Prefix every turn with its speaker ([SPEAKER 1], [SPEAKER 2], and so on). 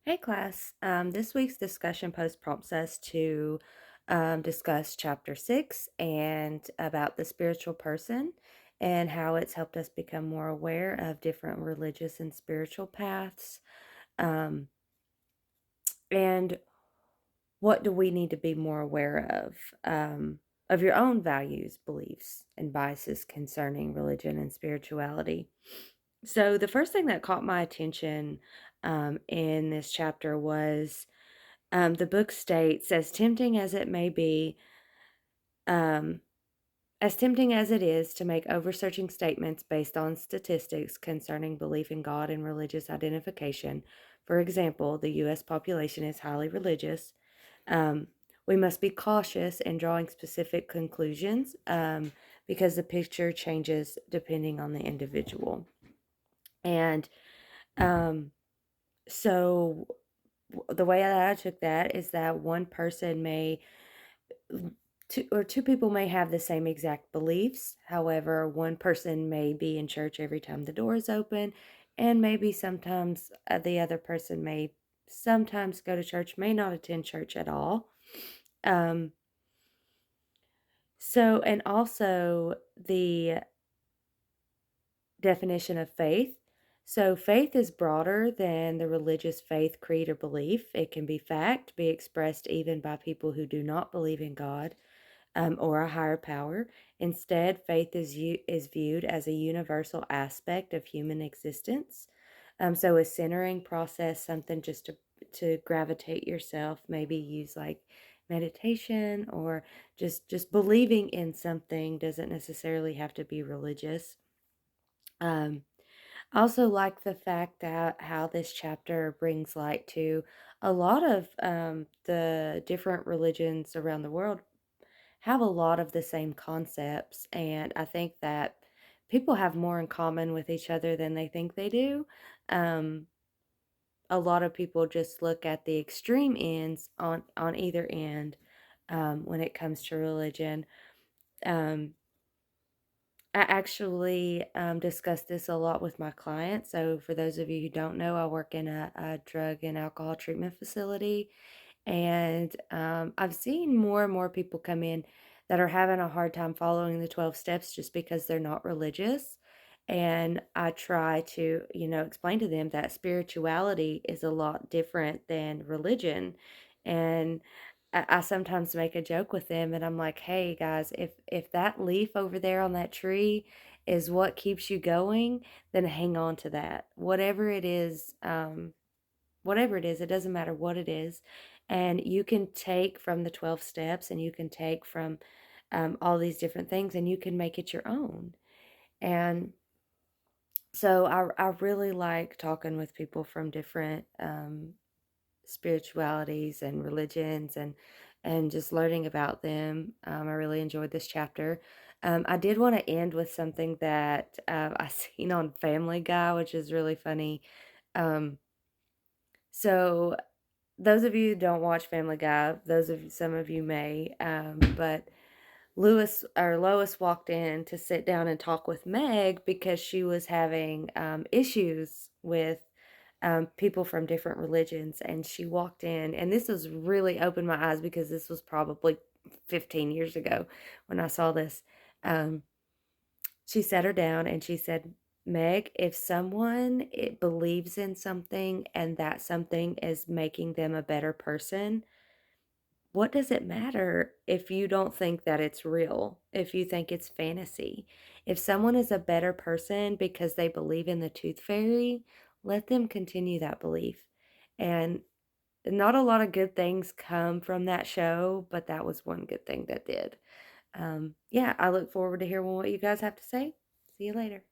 [SPEAKER 1] Hey class, this week's discussion post prompts us to discuss chapter 6 and about the spiritual person and how it's helped us become more aware of different religious and spiritual paths. Um, and what do we need to be more aware of your own values, beliefs, and biases concerning religion and spirituality? So, the first thing that caught my attention in this chapter was the book states, um, as tempting as it is to make oversearching statements based on statistics concerning belief in God and religious identification. For example, the U.S. population is highly religious. Um, we must be cautious in drawing specific conclusions because the picture changes depending on the individual. And um, so the way that I took that is that one person may two people may have the same exact beliefs. However, one person may be in church every time the door is open, and maybe sometimes the other person may sometimes go to church, may not attend church at all. Um, and also the definition of faith. So, faith is broader than the religious faith, creed, or belief. It can be fact, be expressed even by people who do not believe in God or a higher power. Instead, faith is viewed as a universal aspect of human existence. So a centering process, something just to gravitate yourself, maybe use like meditation or just believing in something doesn't necessarily have to be religious. Um, I also like the fact that how this chapter brings light to a lot of the different religions around the world have a lot of the same concepts, and I think that people have more in common with each other than they think they do. Um, a lot of people just look at the extreme ends on either end when it comes to religion. Um, I actually discuss this a lot with my clients. So, for those of you who don't know, I work in a drug and alcohol treatment facility. And I've seen more and more people come in that are having a hard time following the 12 steps just because they're not religious. And I try to, explain to them that spirituality is a lot different than religion. And I sometimes make a joke with them and I'm like, hey guys, if that leaf over there on that tree is what keeps you going, then hang on to that. Whatever it is, it doesn't matter what it is. And you can take from the 12 steps and you can take from all these different things and you can make it your own. And so I really like talking with people from different spiritualities and religions and just learning about them. I really enjoyed this chapter. I did want to end with something that I seen on Family Guy, which is really funny. Um, so those of you who don't watch Family Guy, some of you may, but Lois walked in to sit down and talk with Meg because she was having issues with people from different religions, and she walked in, and this was really opened my eyes because this was probably 15 years ago when I saw this. Um, she sat her down and she said, Meg, if someone believes in something and that something is making them a better person, what does it matter if you don't think that it's real, if you think it's fantasy? If someone is a better person because they believe in the tooth fairy, let them continue that belief. And not a lot of good things come from that show, but that was one good thing that did. Yeah, I look forward to hearing what you guys have to say. See you later.